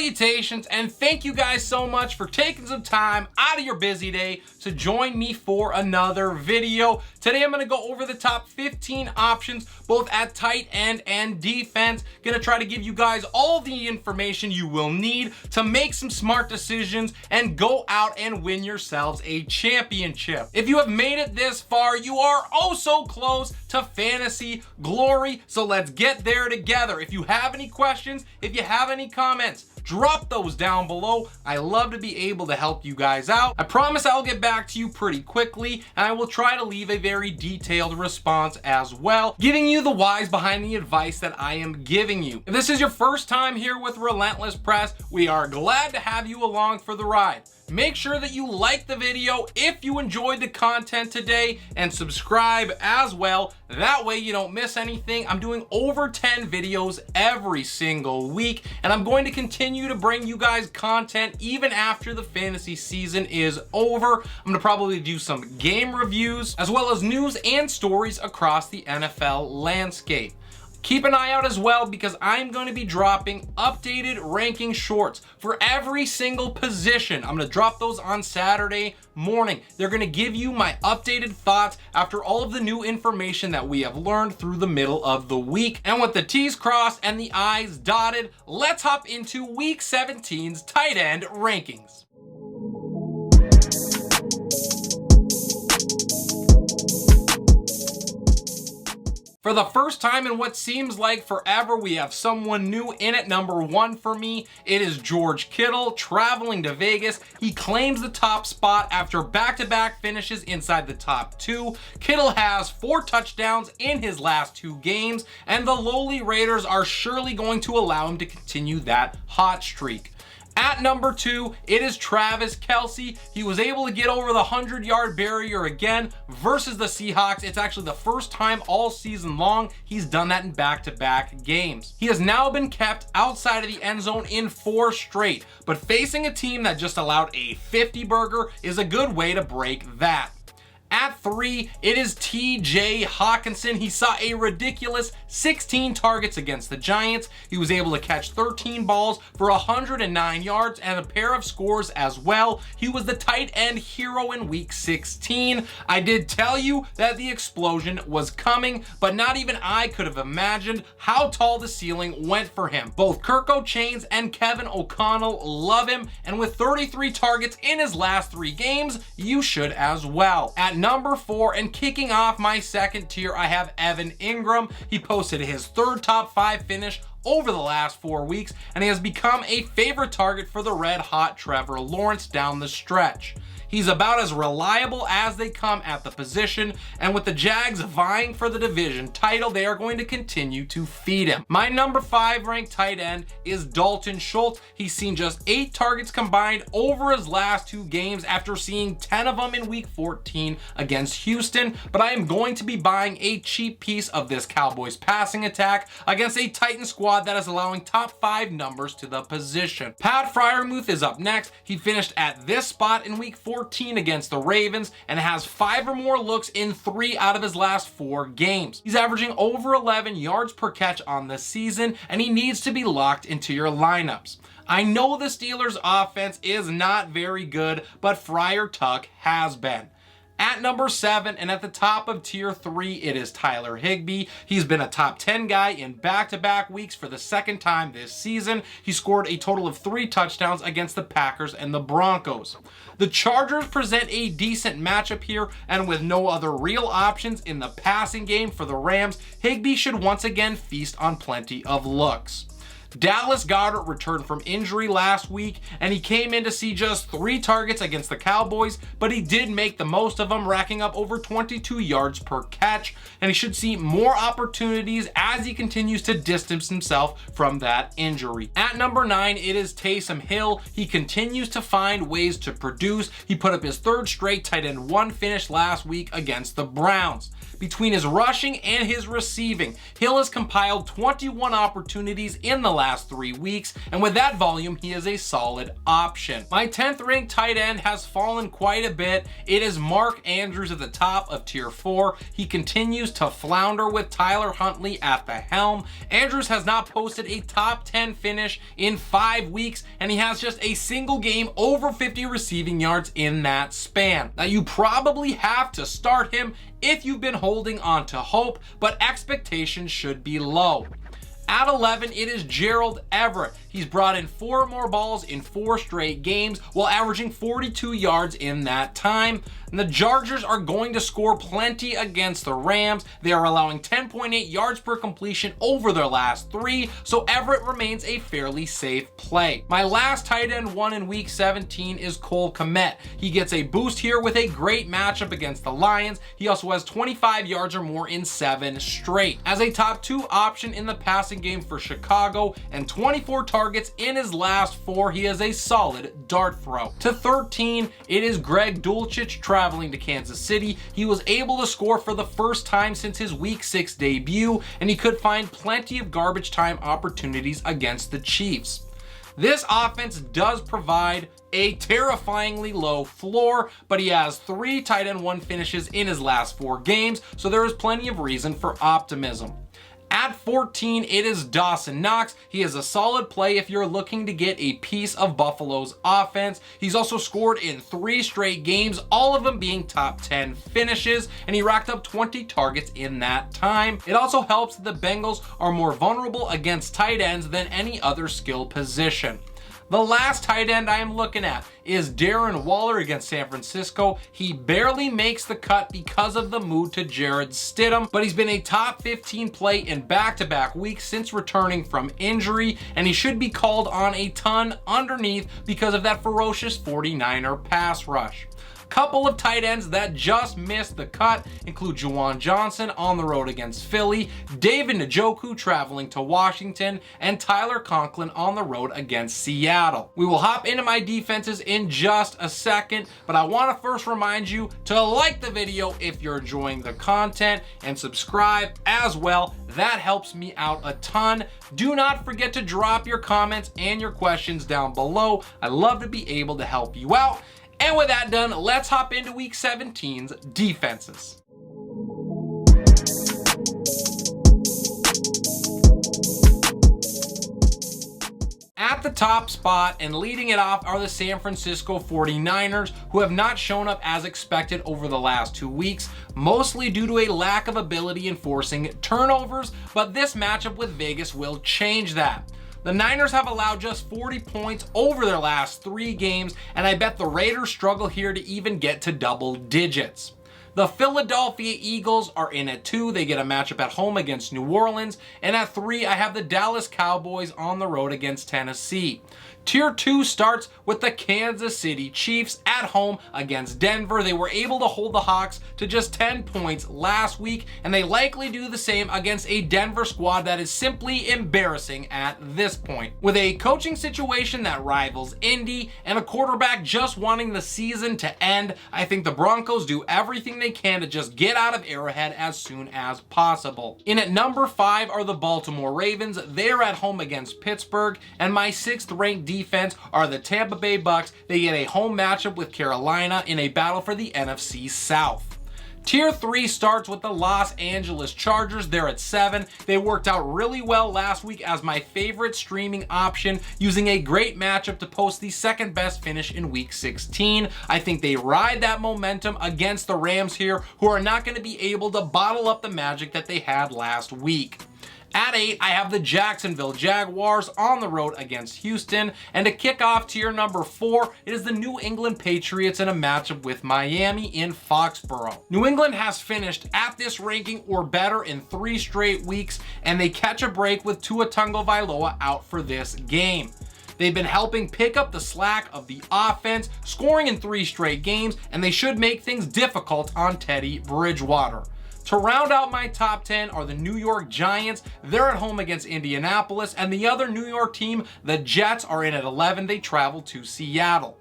Salutations, and thank you guys so much for taking some time out of your busy day to join me for another video. Today I'm going to go over the top 15 options both at tight end and defense. Going to try to give you guys all the information you will need to make some smart decisions and go out and win yourselves a championship. If you have made it this far, you are oh so close to fantasy glory, so let's get there together. If you have any questions, if you have any comments, drop those down below. I love to be able to help you guys out. I promise I'll get back to you pretty quickly, and I will try to leave a very detailed response as well, giving you the whys behind the advice that I am giving you. If this is your first time here with Relentless Press, we are glad to have you along for the ride. Make sure that you like the video if you enjoyed the content today and subscribe as well. That way you don't miss anything. I'm doing over 10 videos every single week, and I'm going to continue to bring you guys content even after the fantasy season is over. I'm going to probably do some game reviews as well as news and stories across the NFL landscape. Keep an eye out as well because I'm going to be dropping updated ranking shorts for every single position. I'm going to drop those on Saturday morning. They're going to give you my updated thoughts after all of the new information that we have learned through the middle of the week. And with the T's crossed and the I's dotted, let's hop into Week 17's tight end rankings. For the first time in what seems like forever, we have someone new in at number 1 for me. It is George Kittle traveling to Vegas. He claims the top spot after back-to-back finishes inside the top 2. Kittle has 4 touchdowns in his last 2 games, and the lowly Raiders are surely going to allow him to continue that hot streak. At number 2, it is Travis Kelce. He was able to get over the 100-yard barrier again versus the Seahawks. It's actually the first time all season long he's done that in back-to-back games. He has now been kept outside of the end zone in 4 straight, but facing a team that just allowed a 50-burger is a good way to break that. At 3, it is TJ Hockenson. He saw a ridiculous 16 targets against the Giants. He was able to catch 13 balls for 109 yards and a pair of scores as well. He was the tight end hero in Week 16. I did tell you that the explosion was coming, but not even I could have imagined how tall the ceiling went for him. Both Kirk O'Chains and Kevin O'Connell love him, and with 33 targets in his last 3 games, you should as well. At number 4, and kicking off my second tier, I have Evan Engram. He posted his 3rd top 5 finish over the last 4 weeks, and he has become a favorite target for the red-hot Trevor Lawrence down the stretch. He's about as reliable as they come at the position, and with the Jags vying for the division title, they are going to continue to feed him. My number 5 ranked tight end is Dalton Schultz. He's seen just 8 targets combined over his last 2 games after seeing 10 of them in Week 14 against Houston, but I am going to be buying a cheap piece of this Cowboys passing attack against a Titan squad that is allowing top 5 numbers to the position. Pat Freiermuth is up next. He finished at this spot in Week 14 against the Ravens and has 5 or more looks in 3 out of his last 4 games. He's averaging over 11 yards per catch on the season, and he needs to be locked into your lineups. I know the Steelers' offense is not very good, but Friar Tuck has been. At number 7 and at the top of tier 3, it is Tyler Higbee. He's been a top 10 guy in back-to-back weeks for the 2nd time this season. He scored a total of 3 touchdowns against the Packers and the Broncos. The Chargers present a decent matchup here, and with no other real options in the passing game for the Rams, Higbee should once again feast on plenty of looks. Dallas Goedert returned from injury last week, and he came in to see just 3 targets against the Cowboys, but he did make the most of them, racking up over 22 yards per catch, and he should see more opportunities as he continues to distance himself from that injury. At number 9, it is Taysom Hill. He continues to find ways to produce. He put up his 3rd straight tight end 1 finish last week against the Browns. Between his rushing and his receiving, Hill has compiled 21 opportunities in the last 3 weeks, and with that volume, he is a solid option. My 10th ranked tight end has fallen quite a bit. It is Mark Andrews at the top of tier 4. He continues to flounder with Tyler Huntley at the helm. Andrews has not posted a top 10 finish in 5 weeks, and he has just a single game over 50 receiving yards in that span. Now, you probably have to start him if you've been holding on to hope, but expectations should be low. At 11, it is Gerald Everett. He's brought in 4 more balls in 4 straight games while averaging 42 yards in that time. And the Chargers are going to score plenty against the Rams. They are allowing 10.8 yards per completion over their last 3, so Everett remains a fairly safe play. My last tight end one in week 17 is Kmet. He gets a boost here with a great matchup against the Lions. He also has 25 yards or more in 7 straight. As a top 2 option in the passing game for Chicago and 24 targets in his last 4, he is a solid dart throw. To 13, it is Dulcich traveling to Kansas City. He was able to score for the first time since his week 6 debut, and he could find plenty of garbage time opportunities against the Chiefs. This offense does provide a terrifyingly low floor, but he has 3 tight end 1 finishes in his last 4 games, so there is plenty of reason for optimism. At 14, it is Dawson Knox. He is a solid play if you're looking to get a piece of Buffalo's offense. He's also scored in 3 straight games, all of them being top 10 finishes, and he racked up 20 targets in that time. It also helps that the Bengals are more vulnerable against tight ends than any other skill position. The last tight end I am looking at is Darren Waller against San Francisco. He barely makes the cut because of the move to Jarrett Stidham, but he's been a top 15 play in back-to-back weeks since returning from injury, and he should be called on a ton underneath because of that ferocious 49er pass rush. Couple of tight ends that just missed the cut include Juwan Johnson on the road against Philly, David Njoku traveling to Washington, and Tyler Conklin on the road against Seattle. We will hop into my defenses in just a second, but I want to first remind you to like the video if you're enjoying the content and subscribe as well. That helps me out a ton. Do not forget to drop your comments and your questions down below. I love to be able to help you out. And with that done, let's hop into Week 17's defenses. At the top spot and leading it off are the San Francisco 49ers, who have not shown up as expected over the last 2 weeks, mostly due to a lack of ability in forcing turnovers, but this matchup with Vegas will change that. The Niners have allowed just 40 points over their last 3 games, and I bet the Raiders struggle here to even get to double digits. The Philadelphia Eagles are in at 2. They get a matchup at home against New Orleans. And at 3, I have the Dallas Cowboys on the road against Tennessee. Tier 2 starts with the Kansas City Chiefs at home against Denver. They were able to hold the Hawks to just 10 points last week, and they likely do the same against a Denver squad that is simply embarrassing at this point. With a coaching situation that rivals Indy and a quarterback just wanting the season to end, I think the Broncos do everything they can to just get out of Arrowhead as soon as possible. In at number 5 are the Baltimore Ravens. They're at home against Pittsburgh, and my 6th ranked defense are the Tampa Bay Bucs. They get a home matchup with Carolina in a battle for the NFC South. Tier 3 starts with the Los Angeles Chargers. They're at 7. They worked out really well last week as my favorite streaming option, using a great matchup to post the 2nd best finish in week 16. I think they ride that momentum against the Rams here, who are not going to be able to bottle up the magic that they had last week. At 8, I have the Jacksonville Jaguars on the road against Houston. And to kick off tier number 4, it is the New England Patriots in a matchup with Miami in Foxborough. New England has finished at this ranking or better in 3 straight weeks, and they catch a break with Tua Tagovailoa out for this game. They've been helping pick up the slack of the offense, scoring in 3 straight games, and they should make things difficult on Teddy Bridgewater. To round out my top 10 are the New York Giants. They're at home against Indianapolis, and the other New York team, the Jets, are in at 11. They travel to Seattle.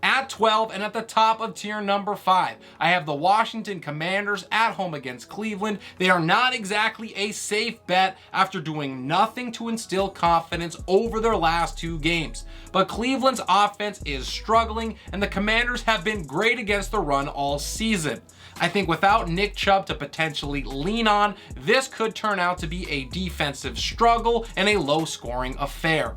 At 12 and at the top of tier number 5, I have the Washington Commanders at home against Cleveland. They are not exactly a safe bet after doing nothing to instill confidence over their last 2 games. But Cleveland's offense is struggling, and the Commanders have been great against the run all season. I think without Nick Chubb to potentially lean on, this could turn out to be a defensive struggle and a low-scoring affair.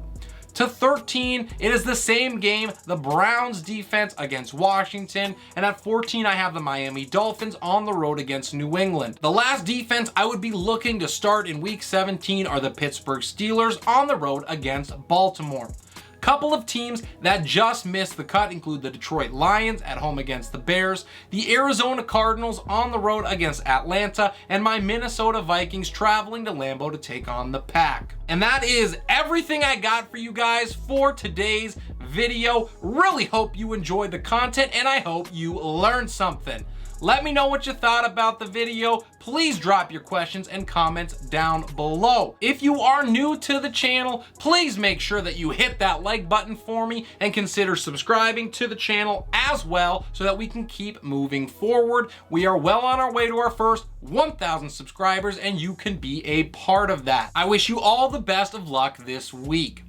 To 13, it is the same game, the Browns defense against Washington, and at 14, I have the Miami Dolphins on the road against New England. The last defense I would be looking to start in week 17 are the Pittsburgh Steelers on the road against Baltimore. Couple of teams that just missed the cut include the Detroit Lions at home against the Bears, the Arizona Cardinals on the road against Atlanta, and my Minnesota Vikings traveling to Lambeau to take on the Pack. And that is everything I got for you guys for today's video. Really hope you enjoyed the content, and I hope you learned something. Let me know what you thought about the video. Please drop your questions and comments down below. If you are new to the channel, please make sure that you hit that like button for me and consider subscribing to the channel as well so that we can keep moving forward. We are well on our way to our first 1,000 subscribers, and you can be a part of that. I wish you all the best of luck this week.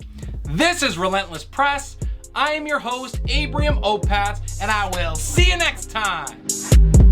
This is Relentless Press. I am your host, Abraham Opatz, and I will see you next time.